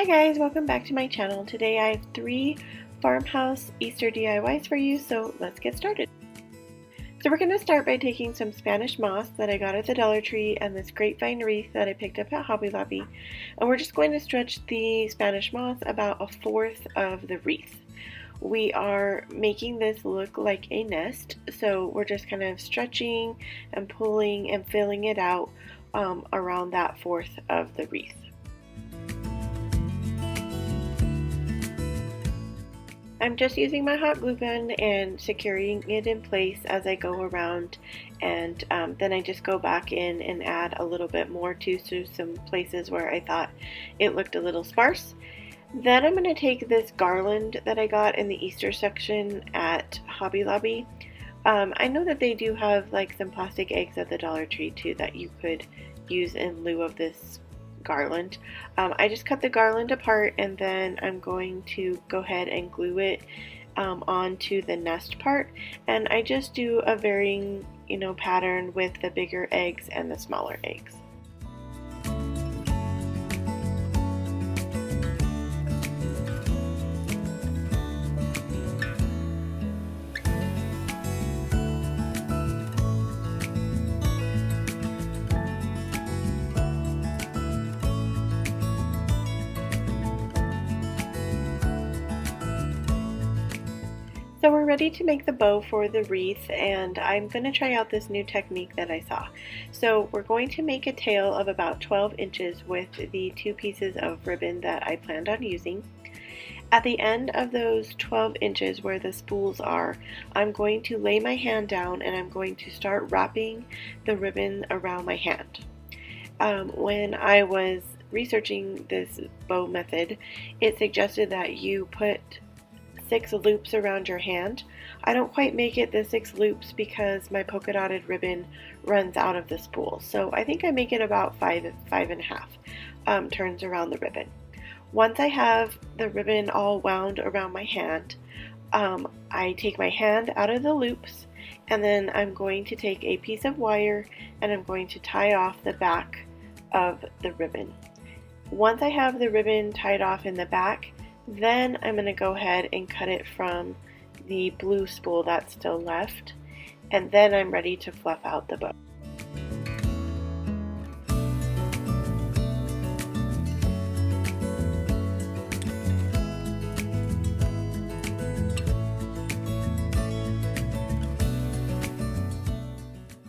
Hi guys, welcome back to my channel. Today I have 3 Farmhouse Easter DIYs for you, so let's get started. So we're going to start by taking some Spanish moss that I got at the Dollar Tree and this Grapevine Wreath that I picked up at Hobby Lobby, and we're just going to stretch the Spanish moss about 1/4 of the wreath. We are making this look like a nest, so we're just kind of stretching and pulling and filling it out around that 1/4 of the wreath. I'm just using my hot glue gun and securing it in place as I go around, and then I just go back in and add a little bit more to some places where I thought it looked a little sparse. Then I'm going to take this garland that I got in the Easter section at Hobby Lobby. I know that they do have like some plastic eggs at the Dollar Tree too that you could use in lieu of this garland. I just cut the garland apart, and then I'm going to go ahead and glue it onto the nest part, and I just do a varying pattern with the bigger eggs and the smaller eggs. So we're ready to make the bow for the wreath, and I'm going to try out this new technique that I saw. So we're going to make a tail of about 12 inches with the 2 pieces of ribbon that I planned on using. At the end of those 12 inches where the spools are, I'm going to lay my hand down and I'm going to start wrapping the ribbon around my hand. When I was researching this bow method, it suggested that you put 6 loops around your hand. I don't quite make it the 6 loops because my polka dotted ribbon runs out of the spool. So I think I make it about 5.5 turns around the ribbon. Once I have the ribbon all wound around my hand, I take my hand out of the loops, and then I'm going to take a piece of wire and I'm going to tie off the back of the ribbon. Once I have the ribbon tied off in the back, then I'm going to go ahead and cut it from the blue spool that's still left, and then I'm ready to fluff out the bow.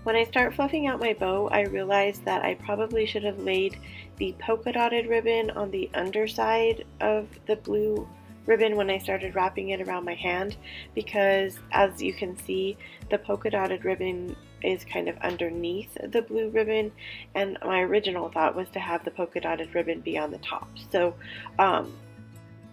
When I start fluffing out my bow, I realize that I probably should have laid the polka dotted ribbon on the underside of the blue ribbon when I started wrapping it around my hand, because as you can see, the polka dotted ribbon is kind of underneath the blue ribbon, and my original thought was to have the polka dotted ribbon be on the top. So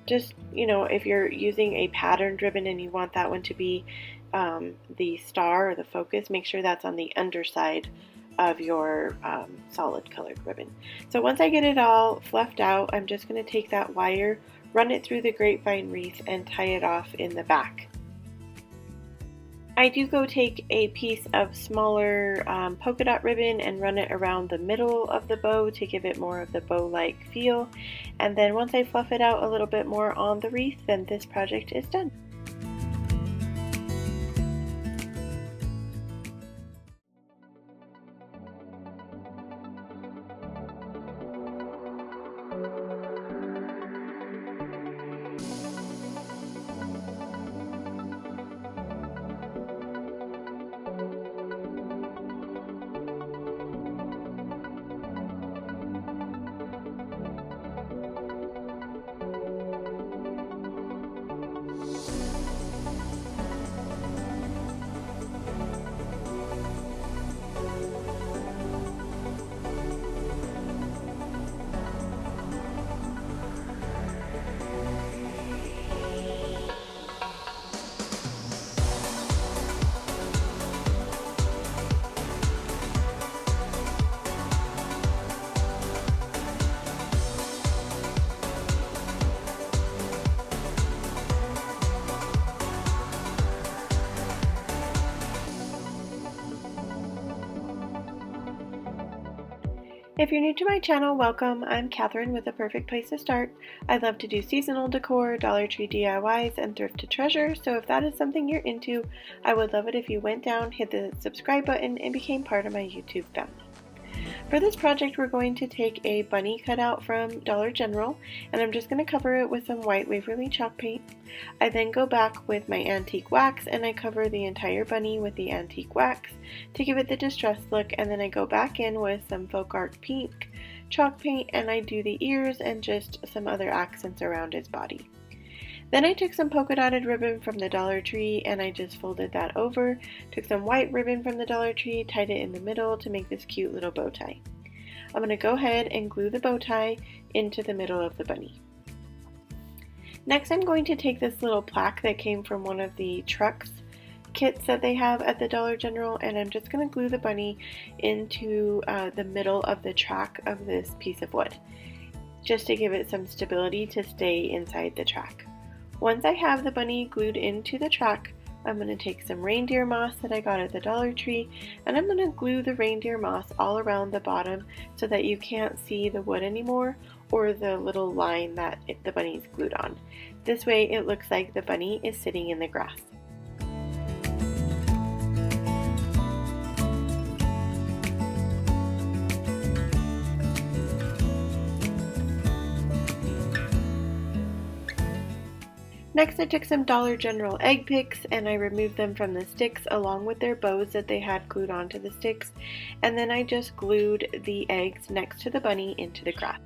just, if you're using a patterned ribbon and you want that one to be the star or the focus, make sure that's on the underside of your solid colored ribbon. So once I get it all fluffed out, I'm just going to take that wire, run it through the grapevine wreath, and tie it off in the back. I do go take a piece of smaller polka dot ribbon and run it around the middle of the bow to give it more of the bow-like feel, and then once I fluff it out a little bit more on the wreath, then this project is done. If you're new to my channel, welcome. I'm Catherine with A Perfect Place to Start. I love to do seasonal decor, Dollar Tree DIYs, and thrift to treasure, so if that is something you're into, I would love it if you went down, hit the subscribe button, and became part of my YouTube family. For this project, we're going to take a bunny cutout from Dollar General, and I'm just going to cover it with some white Waverly chalk paint. I then go back with my antique wax and I cover the entire bunny with the antique wax to give it the distressed look, and then I go back in with some folk art pink chalk paint and I do the ears and just some other accents around his body. Then I took some polka dotted ribbon from the Dollar Tree and I just folded that over, took some white ribbon from the Dollar Tree, tied it in the middle to make this cute little bow tie. I'm going to go ahead and glue the bow tie into the middle of the bunny. Next, I'm going to take this little plaque that came from one of the trucks kits that they have at the Dollar General, and I'm just going to glue the bunny into the middle of the track of this piece of wood, just to give it some stability to stay inside the track. Once I have the bunny glued into the track, I'm going to take some reindeer moss that I got at the Dollar Tree, and I'm going to glue the reindeer moss all around the bottom so that you can't see the wood anymore or the little line that the bunny is glued on. This way it looks like the bunny is sitting in the grass. Next, I took some Dollar General egg picks and I removed them from the sticks along with their bows that they had glued onto the sticks, and then I just glued the eggs next to the bunny into the grass.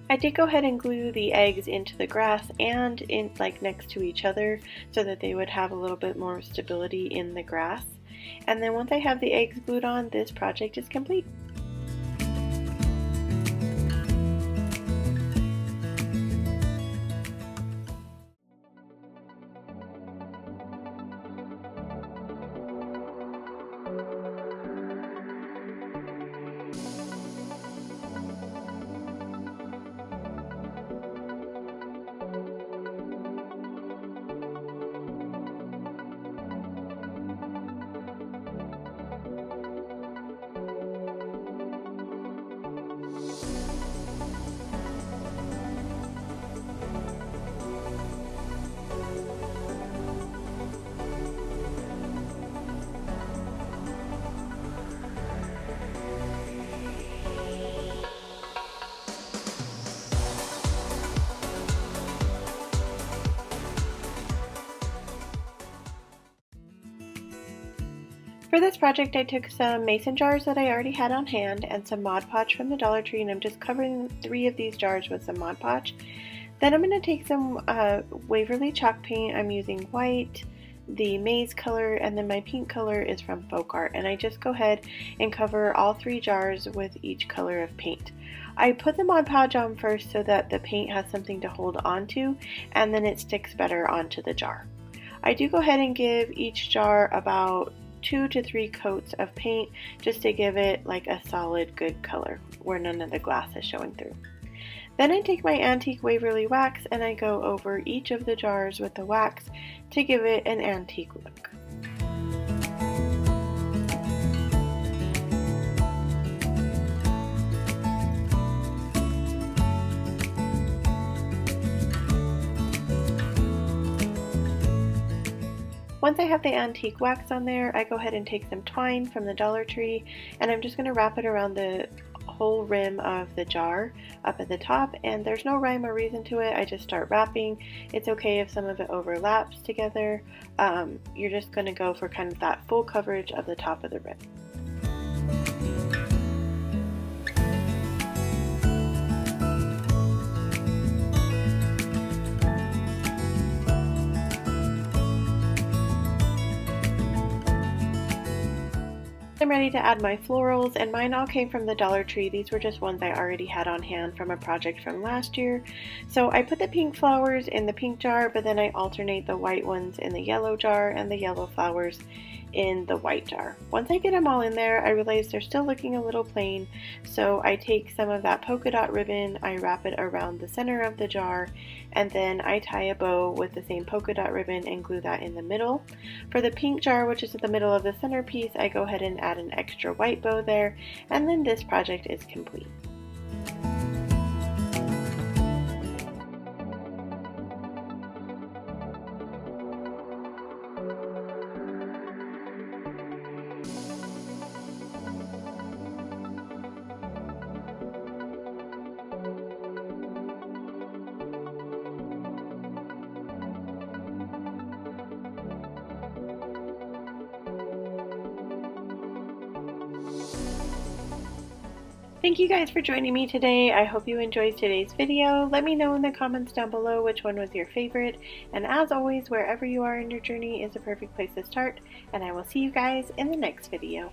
I did go ahead and glue the eggs into the grass and in next to each other so that they would have a little bit more stability in the grass. And then once I have the eggs glued on, this project is complete. For this project, I took some mason jars that I already had on hand and some Mod Podge from the Dollar Tree, and I'm just covering 3 of these jars with some Mod Podge. Then I'm going to take some Waverly chalk paint. I'm using white, the maize color, and then my pink color is from Folk Art, and I just go ahead and cover all 3 jars with each color of paint. I put the Mod Podge on first so that the paint has something to hold onto, and then it sticks better onto the jar. I do go ahead and give each jar about 2 to 3 coats of paint just to give it like a solid good color where none of the glass is showing through. Then I take my antique Waverly wax and I go over each of the jars with the wax to give it an antique look. Once I have the antique wax on there, I go ahead and take some twine from the Dollar Tree and I'm just going to wrap it around the whole rim of the jar up at the top, and there's no rhyme or reason to it. I just start wrapping. It's okay if some of it overlaps together. You're just going to go for kind of that full coverage of the top of the rim. I'm ready to add my florals, and mine all came from the Dollar Tree. These were just ones I already had on hand from a project from last year. So I put the pink flowers in the pink jar, but then I alternate the white ones in the yellow jar and the yellow flowers in the white jar. Once I get them all in there, I realize they're still looking a little plain, so I take some of that polka dot ribbon, I wrap it around the center of the jar, and then I tie a bow with the same polka dot ribbon and glue that in the middle. For the pink jar, which is at the middle of the centerpiece, I go ahead and add an extra white bow there, and then this project is complete. Thank you guys for joining me today. I hope you enjoyed today's video. Let me know in the comments down below which one was your favorite. And as always, wherever you are in your journey is a perfect place to start. And I will see you guys in the next video.